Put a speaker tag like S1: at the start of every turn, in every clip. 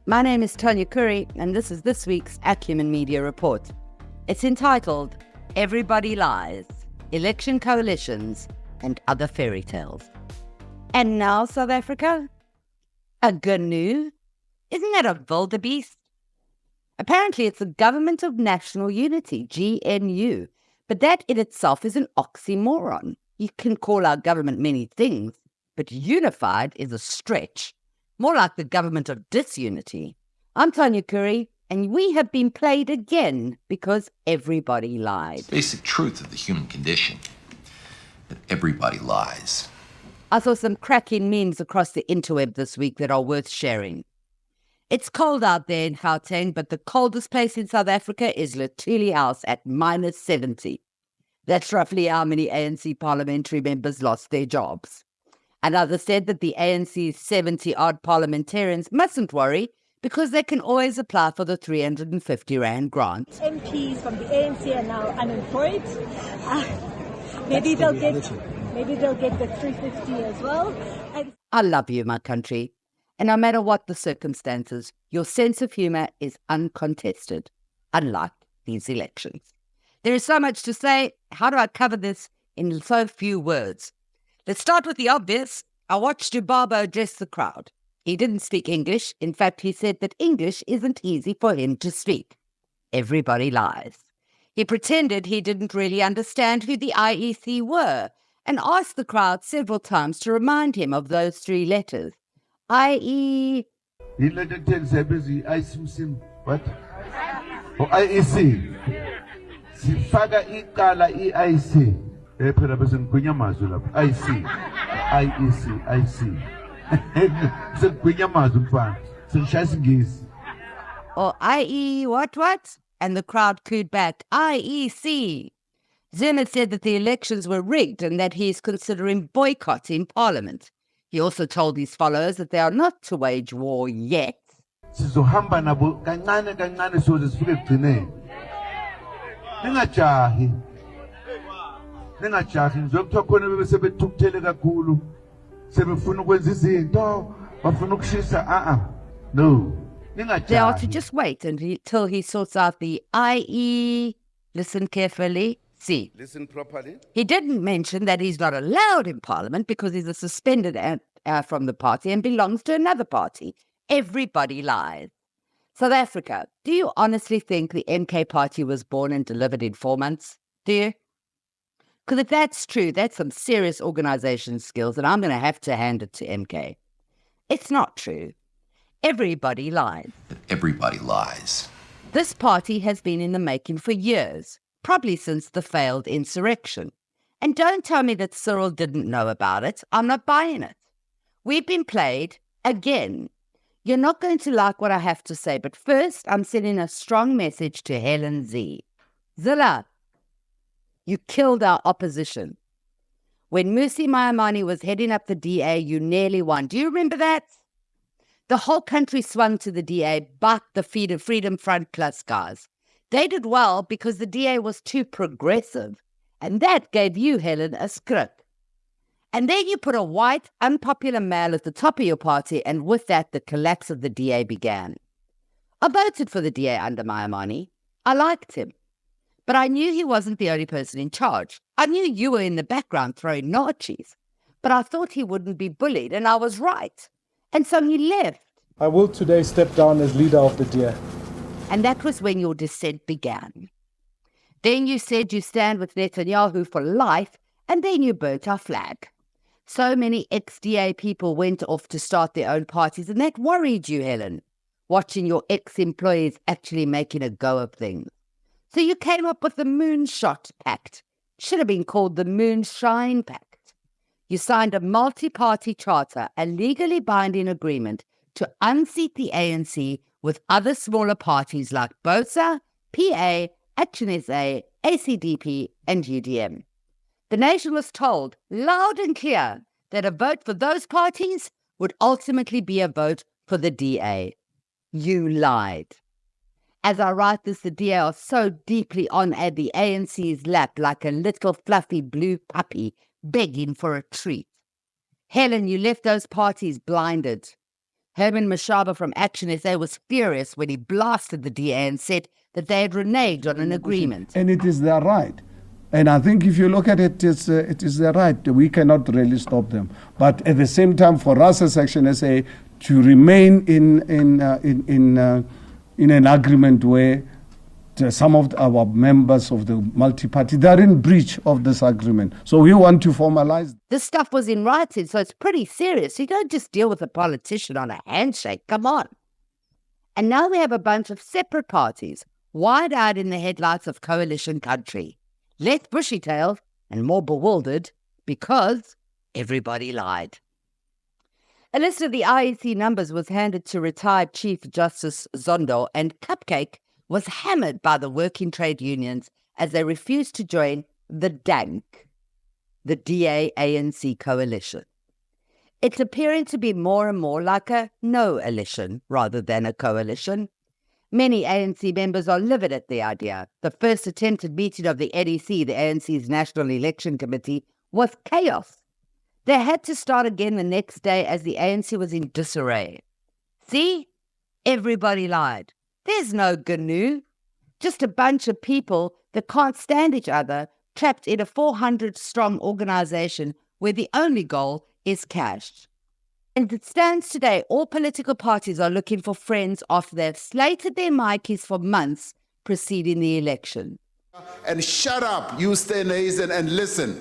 S1: My name is Tonya Khoury, and this is this week's Acumen Media Report. It's entitled, Everybody Lies, Election Coalitions and Other Fairy Tales. And now, South Africa? A GNU? Isn't that a wildebeest? Apparently, it's the Government of National Unity, GNU, but that in itself is an oxymoron. You can call our government many things, but unified is a stretch. More like the Government of Disunity. I'm Tonya Khoury, and we have been played again because everybody lied.
S2: It's the basic truth of the human condition, that everybody lies.
S1: I saw some cracking memes across the interweb this week that are worth sharing. It's cold out there in Gauteng, but the coldest place in South Africa is Lethuli House at minus 70. That's roughly how many ANC parliamentary members lost their jobs. Another said that the ANC's 70-odd parliamentarians mustn't worry because they can always apply for the 350 Rand grant.
S3: MPs from the ANC are now unemployed. Maybe they'll get the 350 as well.
S1: I love you, my country. And no matter what the circumstances, your sense of humour is uncontested, unlike these elections. There is so much to say. How do I cover this in so few words? Let's start with the obvious. I watched Ubaba address the crowd. He didn't speak English. In fact, he said that English isn't easy for him to speak. Everybody lies. He pretended he didn't really understand who the IEC were and asked the crowd several times to remind him of those three letters. I-E...
S4: What? Oh, IEC. Sifaka ikala IEC.
S1: Or IE what? And the crowd cooed back, IEC. Zuma said that the elections were rigged and that he is considering boycotting Parliament. He also told his followers that they are not to wage war yet.
S4: They are
S1: to just wait until he sorts out the IE, listen carefully, see.
S4: Listen properly.
S1: He didn't mention that he's not allowed in Parliament because he's a suspended from the party and belongs to another party. Everybody lies. South Africa, do you honestly think the MK party was born and delivered in 4 months? Do you? Because if that's true, that's some serious organisation skills, and I'm going to hand it to MK. It's not true. Everybody lies.
S2: That everybody lies.
S1: This party has been in the making for years, probably since the failed insurrection. And don't tell me that Cyril didn't know about it. I'm not buying it. We've been played again. You're not going to like what I have to say, but first I'm sending a strong message to Helen Z. Zilla, you killed our opposition. When Musi Maimane was heading up the DA, you nearly won. Do you remember that? The whole country swung to the DA, but the Freedom Front Plus guys. They did well because the DA was too progressive, and that gave you, Helen, a script. And then you put a white, unpopular male at the top of your party, and with that, the collapse of the DA began. I voted for the DA under Maimane. I liked him. But I knew he wasn't the only person in charge. I knew you were in the background throwing naartjies. But I thought he wouldn't be bullied, and I was right. And so he left.
S5: I will today step down as leader of the DA.
S1: And that was when your descent began. Then you said you stand with Netanyahu for life, and then you burnt our flag. So many ex-DA people went off to start their own parties, and that worried you, Helen, watching your ex-employees actually making a go of things. So you came up with the Moonshot Pact. Should have been called the Moonshine Pact. You signed a multi-party charter, a legally binding agreement to unseat the ANC with other smaller parties like BOSA, PA, Action SA, ACDP, and UDM. The nation was told loud and clear that a vote for those parties would ultimately be a vote for the DA. You lied. As I write this, the DA are so deeply on at the ANC's lap like a little fluffy blue puppy begging for a treat. Helen, you left those parties blinded. Herman Mashaba from Action SA was furious when he blasted the DA and said that they had reneged on an agreement.
S6: And it is their right. And I think if you look at it, it is their right. We cannot really stop them. But at the same time, for us as Action SA to remain in an agreement where some of our members of the multi-party, they're in breach of this agreement. So we want to formalize.
S1: This stuff was in writing, so it's pretty serious. You don't just deal with a politician on a handshake. Come on. And now we have a bunch of separate parties, wide-eyed in the headlights of coalition country, less bushy-tailed and more bewildered because everybody lied. A list of the IEC numbers was handed to retired Chief Justice Zondo, and Cupcake was hammered by the working trade unions as they refused to join the DANC, the DA-ANC coalition. It's appearing to be more and more like a no-alition rather than a coalition. Many ANC members are livid at the idea. The first attempted meeting of the NEC, the ANC's National Election Committee, was chaos. They had to start again the next day as the ANC was in disarray. See? Everybody lied. There's no GNU. Just a bunch of people that can't stand each other, trapped in a 400-strong organization where the only goal is cash. And it stands today, all political parties are looking for friends after they've slated their Mikeys for months preceding the election.
S4: And shut up, you stay nazen and listen.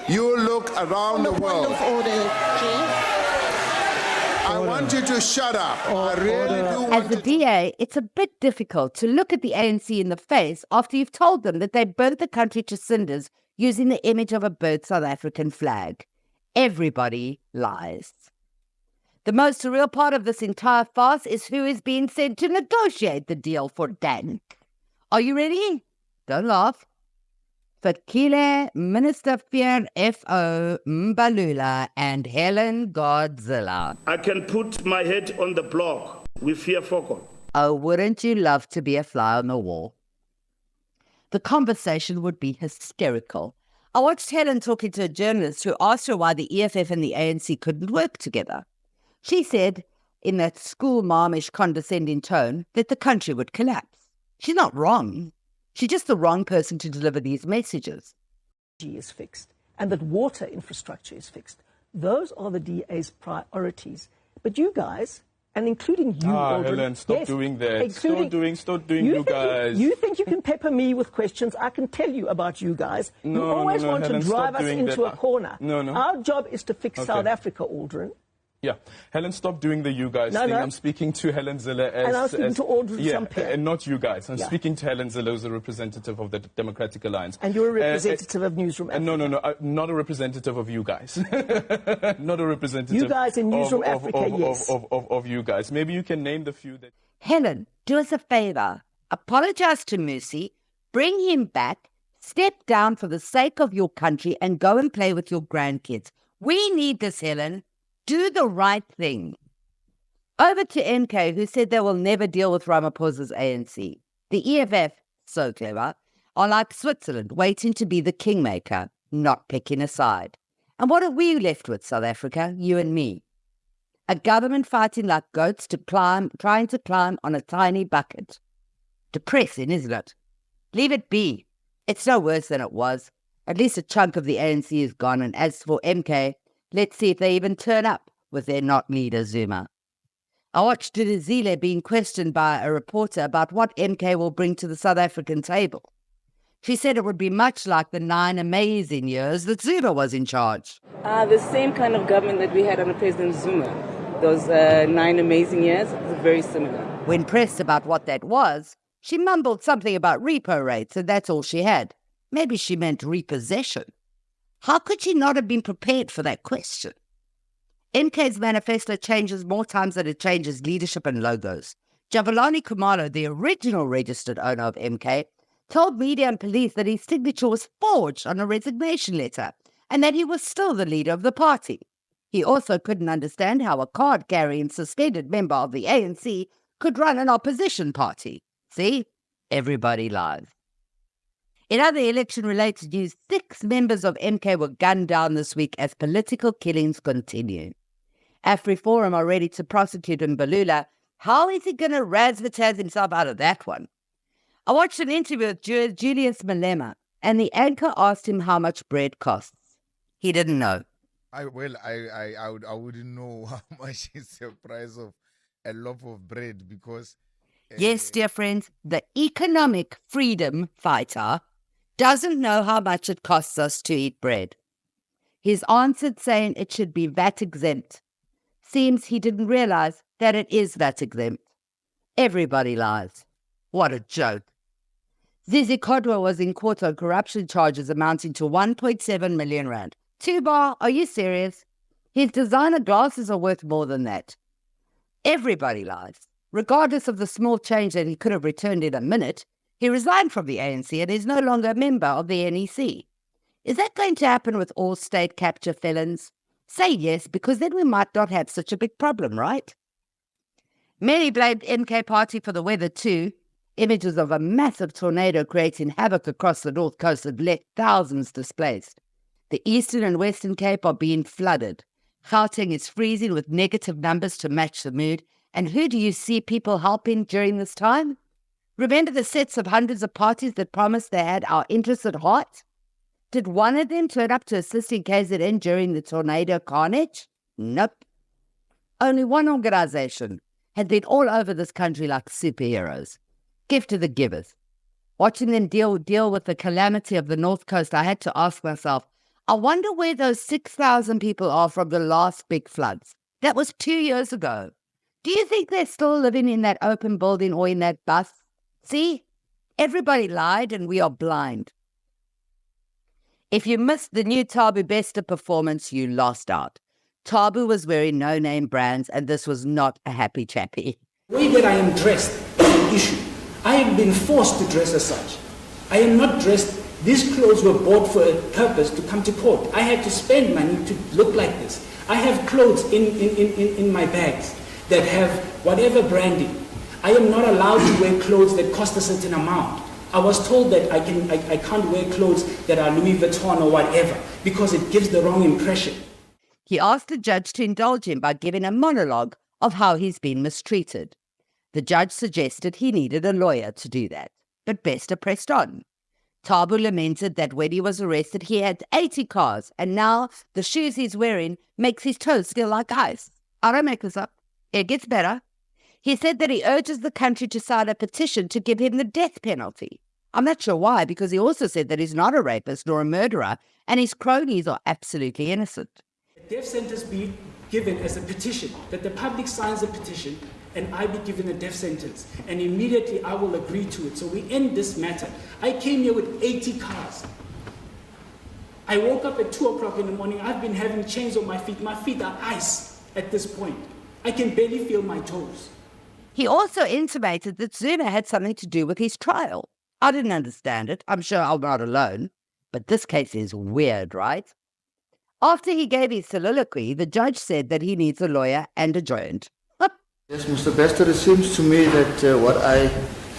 S4: You look around the world. I want you to shut up. I really do want
S1: As the DA, it's a bit difficult to look at the ANC in the face after you've told them that they burnt the country to cinders using the image of a burnt South African flag. Everybody lies. The most surreal part of this entire farce is who is being sent to negotiate the deal for DANC. Are you ready? Don't laugh. Fikile, Minister Fear F.O. Mbalula, and Helen Godzilla.
S7: I can put my head on the block with fear forgot.
S1: Oh, wouldn't you love to be a fly on the wall? The conversation would be hysterical. I watched Helen talking to a journalist who asked her why the EFF and the ANC couldn't work together. She said, in that school-marmish condescending tone, that the country would collapse. She's not wrong. She's just the wrong person to deliver these messages.
S8: Is fixed and that water infrastructure is fixed. Those are the DA's priorities. But you guys, and including you, Aldrin,
S9: Helen, stop doing that. Stop doing you guys.
S8: You think you can pepper me with questions? I can tell you about you guys. You always want
S9: Helen,
S8: to drive us into a corner. Our job is to fix South Africa, Aldrin.
S9: Yeah, Helen, stop doing the you guys thing. I'm speaking to Helen Zille as...
S8: And I'm speaking to Aldrin Sampear.
S9: And not you guys. I'm speaking to Helen Zille as a representative of the Democratic Alliance.
S8: And you're a representative of Newsroom Africa.
S9: No, not a representative of you guys. Not a representative...
S8: You guys in Newsroom Africa, yes.
S9: Of you guys. Maybe you can name the few that...
S1: Helen, do us a favor. Apologize to Musi, bring him back, step down for the sake of your country, and go and play with your grandkids. We need this, Helen. Do the right thing. Over to MK, who said they will never deal with Ramaphosa's ANC. The EFF, so clever, are like Switzerland, waiting to be the kingmaker, not picking a side. And what are we left with, South Africa, you and me? A government fighting like goats trying to climb on a tiny bucket. Depressing, isn't it? Leave it be. It's no worse than it was. At least a chunk of the ANC is gone, and as for MK, let's see if they even turn up with their not leader, Zuma. I watched Duduzile being questioned by a reporter about what MK will bring to the South African table. She said it would be much like the 9 amazing years that Zuma was in charge.
S10: The same kind of government that we had under President Zuma. Those 9 amazing years, very similar.
S1: When pressed about what that was, she mumbled something about repo rates, and that's all she had. Maybe she meant repossession. How could she not have been prepared for that question? MK's manifesto changes more times than it changes leadership and logos. Javelani Kumalo, the original registered owner of MK, told media and police that his signature was forged on a resignation letter and that he was still the leader of the party. He also couldn't understand how a card-carrying suspended member of the ANC could run an opposition party. See? Everybody lies. In other election-related news, 6 members of MK were gunned down this week as political killings continue. AfriForum are ready to prosecute Mbalula. How is he going to razzmatazz himself out of that one? I watched an interview with Julius Malema, and the anchor asked him how much bread costs. He didn't know.
S11: I wouldn't know how much is the price of a loaf of bread because...
S1: Yes, dear friends, the economic freedom fighter doesn't know how much it costs us to eat bread. He's answered saying it should be VAT exempt. Seems he didn't realize that it is VAT exempt. Everybody lies. What a joke. Zizi Kodwa was in court on corruption charges amounting to 1.7 million rand. 2 bar, are you serious? His designer glasses are worth more than that. Everybody lies. Regardless of the small change that he could have returned in a minute, he resigned from the ANC and is no longer a member of the NEC. Is that going to happen with all state capture felons? Say yes, because then we might not have such a big problem, right? Many blamed MK Party for the weather too. Images of a massive tornado creating havoc across the North Coast have left thousands displaced. The Eastern and Western Cape are being flooded. Gauteng is freezing with negative numbers to match the mood. And who do you see people helping during this time? Remember the sets of hundreds of parties that promised they had our interests at heart? Did one of them turn up to assist in KZN during the tornado carnage? Nope. Only one organization had been all over this country like superheroes. Give to the givers. Watching them deal with the calamity of the North Coast, I had to ask myself, I wonder where those 6,000 people are from the last big floods. That was 2 years ago. Do you think they're still living in that open building or in that bus? See, everybody lied and we are blind. If you missed the new Tabu Bester performance, you lost out. Tabu was wearing no-name brands and this was not a happy chappy.
S12: The way that I am dressed is an issue. I have been forced to dress as such. I am not dressed. These clothes were bought for a purpose to come to court. I had to spend money to look like this. I have clothes in my bags that have whatever branding. I am not allowed to wear clothes that cost a certain amount. I was told that I can't wear clothes that are Louis Vuitton or whatever because it gives the wrong impression.
S1: He asked the judge to indulge him by giving a monologue of how he's been mistreated. The judge suggested he needed a lawyer to do that, but Bester pressed on. Tabu lamented that when he was arrested, he had 80 cars, and now the shoes he's wearing makes his toes feel like ice. I don't make this up. It gets better. He said that he urges the country to sign a petition to give him the death penalty. I'm not sure why, because he also said that he's not a rapist nor a murderer, and his cronies are absolutely innocent.
S12: A death sentence be given as a petition, that the public signs a petition, and I be given a death sentence, and immediately I will agree to it. So we end this matter. I came here with 80 cars. I woke up at 2 o'clock in the morning. I've been having chains on my feet. My feet are ice at this point. I can barely feel my toes.
S1: He also intimated that Zuma had something to do with his trial. I didn't understand it. I'm sure I'm not alone. But this case is weird, right? After he gave his soliloquy, the judge said that he needs a lawyer and adjourned.
S13: Yes, Mr. Bester, it seems to me that what I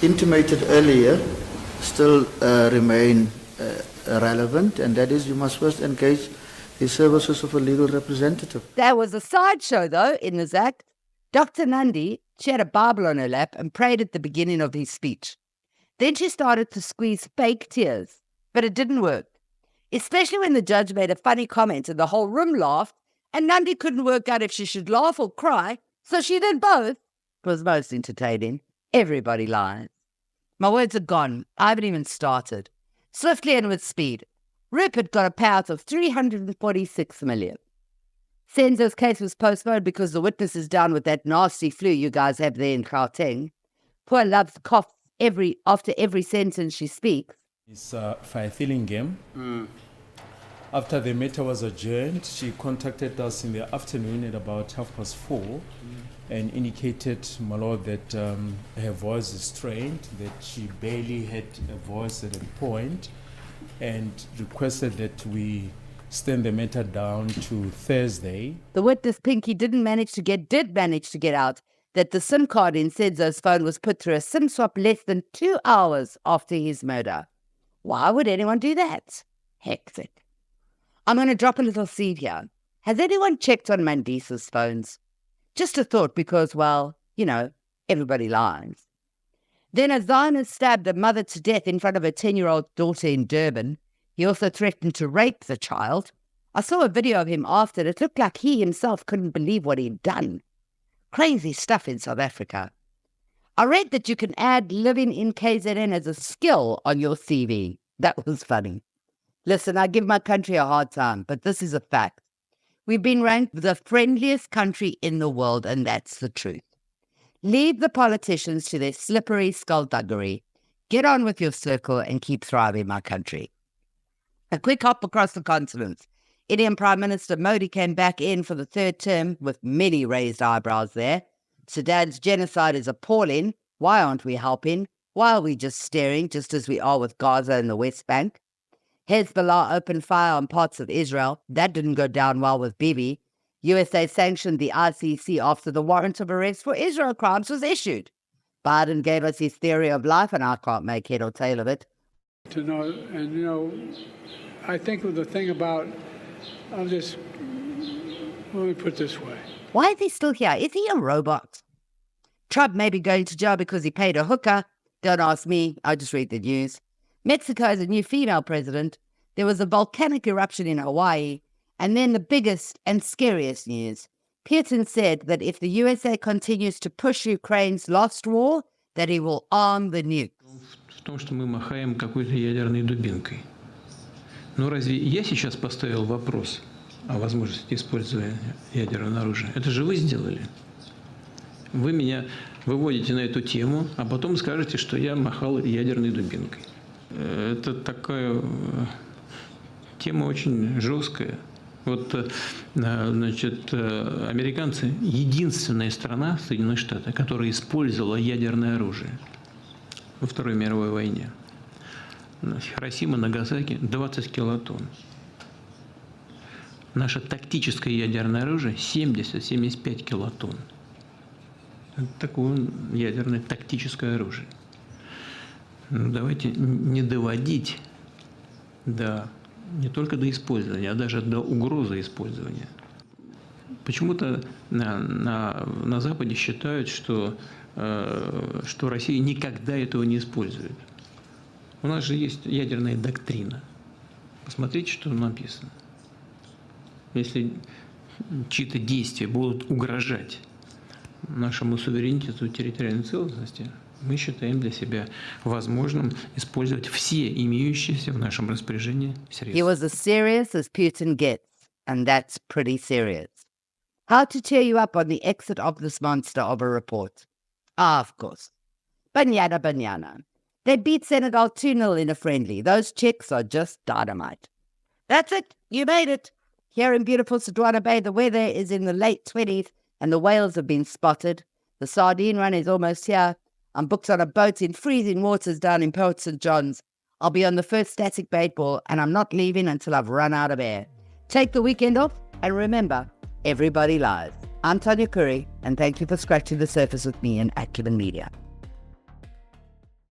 S13: intimated earlier still remain relevant, and that is you must first engage the services of a legal representative.
S1: There was a sideshow, though, in this act. Dr. Nandi, she had a Bible on her lap and prayed at the beginning of his speech. Then she started to squeeze fake tears, but it didn't work, especially when the judge made a funny comment and the whole room laughed, and Nandi couldn't work out if she should laugh or cry, so she did both. It was most entertaining. Everybody lies. My words are gone. I haven't even started. Swiftly and with speed. Rupert got a payout of 346 million. Senzo's case was postponed because the witness is down with that nasty flu you guys have there in Gauteng. Poor Love coughs after every sentence she speaks.
S14: It's a fire-filling game. After the matter was adjourned, she contacted us in the afternoon at about 4:30 and indicated, my lord, that her voice is strained, that she barely had a voice at a point, and requested that we stand the matter down to Thursday.
S1: The witness, Pinky, did manage to get out that the SIM card in Senzo's phone was put through a SIM swap less than 2 hours after his murder. Why would anyone do that? Hectic. I'm going to drop a little seed here. Has anyone checked on Mandisa's phones? Just a thought because, well, everybody lies. Then a Zionist stabbed a mother to death in front of her 10-year-old daughter in Durban. He also threatened to rape the child. I saw a video of him after. It looked like he himself couldn't believe what he'd done. Crazy stuff in South Africa. I read that you can add living in KZN as a skill on your CV. That was funny. Listen, I give my country a hard time, but this is a fact. We've been ranked the friendliest country in the world, and that's the truth. Leave the politicians to their slippery skullduggery. Get on with your circle and keep thriving, my country. A quick hop across the continent. Indian Prime Minister Modi came back in for the third term with many raised eyebrows there. Sudan's genocide is appalling. Why aren't we helping? Why are we just staring, just as we are with Gaza and the West Bank? Hezbollah opened fire on parts of Israel. That didn't go down well with Bibi. USA sanctioned the ICC after the warrant of arrest for Israel crimes was issued. Biden gave us his theory of life, and I can't make head or tail of it.
S15: I think of the thing about, let me put it this way.
S1: Why is he still here? Is he a robot? Trump may be going to jail because he paid a hooker. Don't ask me. I just read the news. Mexico has a new female president. There was a volcanic eruption in Hawaii. And then the biggest and scariest news. Putin said that if the USA continues to push Ukraine's lost war, that he will arm the nuke.
S16: В том, что мы махаем какой-то ядерной дубинкой. Но разве я сейчас поставил вопрос о возможности использования ядерного оружия? Это же вы сделали. Вы меня выводите на эту тему, а потом скажете, что я махал ядерной дубинкой. Это такая тема очень жесткая. Американцы – единственная страна, Соединенные Штаты, которая использовала ядерное оружие во Второй мировой войне. Хиросима, Нагасаки – 20 килотонн. Наше тактическое ядерное оружие – 70-75 килотонн. Это такое ядерное тактическое оружие. Давайте не доводить не только до использования, а даже до угрозы использования. Почему-то на Западе считают, что Россия никогда этого не использует. У нас же есть ядерная доктрина. Посмотрите, что написано. Если чьи-то действия будут угрожать нашему суверенитету и территориальной целостности, мы считаем для себя возможным использовать все имеющиеся в нашем распоряжении средства.
S1: He was as serious as Putin gets, and that's pretty serious. How to cheer you up on the exit of this monster of a report? Of course. Banyana. They beat Senegal 2-0 in a friendly. Those Czechs are just dynamite. That's it. You made it. Here in beautiful Sodwana Bay, the weather is in the late 20s, and the whales have been spotted. The sardine run is almost here. I'm booked on a boat in freezing waters down in Port St. John's. I'll be on the first static bait ball, and I'm not leaving until I've run out of air. Take the weekend off, and remember, everybody lies. I'm Tonya Khoury, and thank you for scratching the surface with me in Acumen Media.